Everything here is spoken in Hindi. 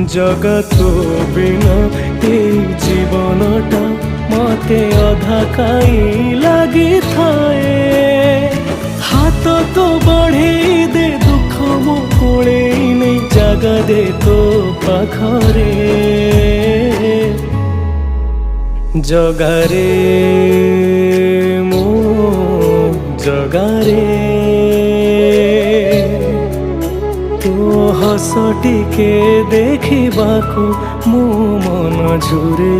जगत बिना ए जीवनटा मते अधा काई लगी थाए। हाथ तो बढ़े दे दुख मो कोले नहीं जगा दे तो पाखरे जगारे मो जगारे तो हस टिके देखिबाकू मो मन झुरे।